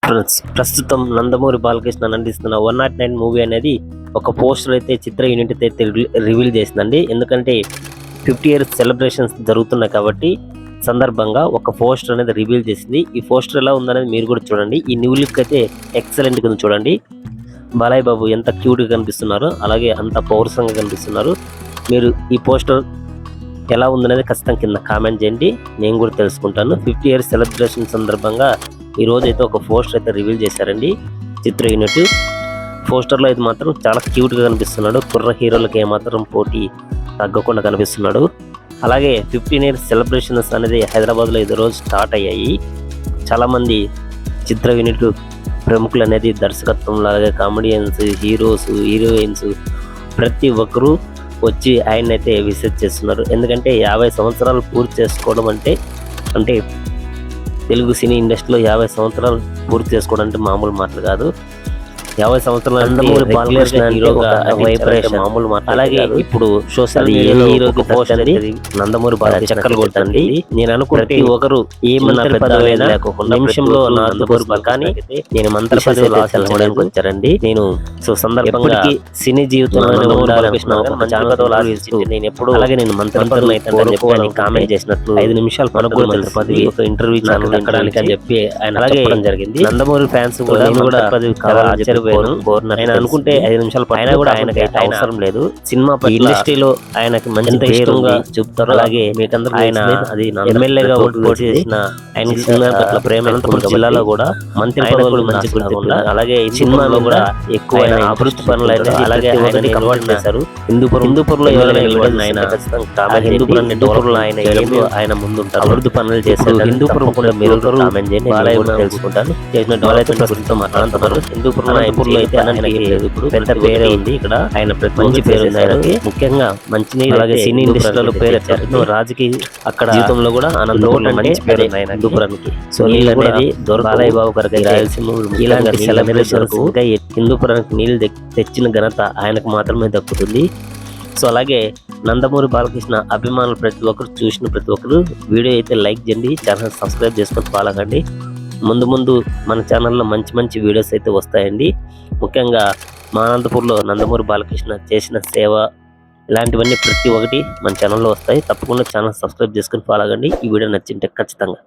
Friends, ప్రస్తుతం నందమూరి బాలకృష్ణ నటిస్తున్న 109 movie అనేది ఒక పోస్టర్ అయితే చిత్ర యూనిట్ అయితే రివీల్ చేసిందండి. ఎందుకంటే 50 ఇయర్స్ సెలబ్రేషన్స్ జరుగుతున్నాయి కాబట్టి సందర్భంగా ఒక పోస్టర్ అనేది రివీల్ చేసింది. ఈ పోస్టర్ ఎలా ఉందనేది మీరు కూడా చూడండి. ఈ న్యూ లుక్ అయితే ఎక్సలెంట్గా ఉంది. చూడండి, బాలయ్య బాబు ఎంత క్యూట్గా కనిపిస్తున్నారు, అలాగే అంత పౌరుషంగా కనిపిస్తున్నారు. మీరు ఈ పోస్టర్ ఎలా ఉందనేది ఖచ్చితంగా కింద కామెంట్ చేయండి, నేను కూడా తెలుసుకుంటాను. 50 ఇయర్స్ సెలబ్రేషన్ సందర్భంగా ఈ రోజు అయితే ఒక పోస్టర్ అయితే రివీల్ చేశారండి చిత్ర యూనిట్. పోస్టర్లో అయితే మాత్రం చాలా క్యూట్గా కనిపిస్తున్నాడు. కుర్ర హీరోలకి ఏమాత్రం పోటీ తగ్గకుండా కనిపిస్తున్నాడు. అలాగే 15 ఇయర్స్ సెలబ్రేషన్స్ అనేది హైదరాబాద్లో ఈ రోజు స్టార్ట్ అయ్యాయి. చాలామంది చిత్ర యూనిట్ ప్రముఖులు అనేది దర్శకత్వంలో, అలాగే కామెడియన్స్, హీరోస్, హీరోయిన్స్ ప్రతి ఒక్కరూ వచ్చి ఆయన అయితే విజిట్ చేస్తున్నారు. ఎందుకంటే 50 సంవత్సరాలు పూర్తి చేసుకోవడం అంటే తెలుగు సినీ ఇండస్ట్రీలో 50 సంవత్సరాలు పూర్తి చేసుకోవడం అంటే మామూలు మాటలు కాదు. 50 సంవత్సరాలు నందమూరి బాలకృష్ణ హీరోగా వైబ్రేషన్ మామూలు మాట. అలాగే ఇప్పుడు సోషల్ హీరోకి పోస్ట్ అనేది నందమూరి బాలకృష్ణ చక్కలు కొడుతుంది. నేను అనుకుంటే ఒకరు ఏమన్నా పెద్దవేనా లేకుండా నిమిషంలో నందమూరి బాలకృష్ణ, నేను మంత్రి పదవి ఆశించడానికి వచ్చారండి. నేను సందర్భంగా సినీ జీవితంలో నేను ఎప్పుడు అలాగే నేను మంత్రి పదవి కామెంట్ చేసినట్లు 5 నిమిషాలు పనుకోవడం పదవి ఒక ఇంటర్వ్యూ ఛానల్ ఎక్కడానికి అని చెప్పి ఆయన చెప్పడం జరిగింది. నందమూరి ఫ్యాన్స్ కూడా పదవి కావాలని ఆయన అనుకుంటే 5 నిమిషాలు పైన కూడా ఆయనకి అవసరం లేదు. సినిమా ఇండస్ట్రీలో ఆయనకి మంచి ఇష్టంగా చెప్తారు. అలాగే మీకందరూ ఆయన అది ఎమ్మెల్యేగా ఓటు చేసిన ఆయన సినిమా పట్ల ప్రేమ జిల్లాలో కూడా మంత్రి పదవులు మంచి గుర్తింపు. అలాగే ఈ సినిమాలో కూడా ఎక్కువ అభివృద్ధి పనులు అయితే అలాగే అలవాటు చేశారు. హిందూపురంలో హిందూపురంలో ఆయన ముందుంటారు. అభివృద్ధి పనులు చేశారు. హిందూపురం కూడా మీరు కామెంట్ చేయండి, బాలయ్య తెలుసుకుంటాను. చేసిన బాలయ్య మాట్లాడుతున్నారు. హిందూపురంలో అయితే ఇప్పుడు పెద్ద పేరే ఉంది. ఇక్కడ ఆయన మంచి పేరు ఉంది ఆయనకి. ముఖ్యంగా మంచి అలాగే సినీ ఇండస్ట్రీలో పేరు వచ్చారు. రాజకీయ అక్కడ జీవితంలో కూడా మంచి పేరు ఉంది ఆయన హిందూపురానికి. సో నీళ్ళు అనేది బాలయ్య బాబు గారికి రాయలసీమ ఇలాంటి సెలబ్రేషన్స్ హిందూపురానికి నీళ్లు తెచ్చిన ఘనత ఆయనకు మాత్రమే దక్కుతుంది. సో అలాగే నందమూరి బాలకృష్ణ అభిమానులు ప్రతి ఒక్కరు చూసిన ప్రతి ఒక్కరు వీడియో అయితే లైక్ చేయండి, ఛానల్ సబ్స్క్రైబ్ చేసుకొని ఫాలో కండి. ముందు మన ఛానల్లో మంచి వీడియోస్ అయితే వస్తాయండి. ముఖ్యంగా మా అనంతపూర్లో నందమూరి బాలకృష్ణ చేసిన సేవ ఇలాంటివన్నీ ప్రతి ఒక్కటి మన ఛానల్లో వస్తాయి. తప్పకుండా ఛానల్ సబ్స్క్రైబ్ చేసుకొని ఫాలో కండి. ఈ వీడియో నచ్చింటే ఖచ్చితంగా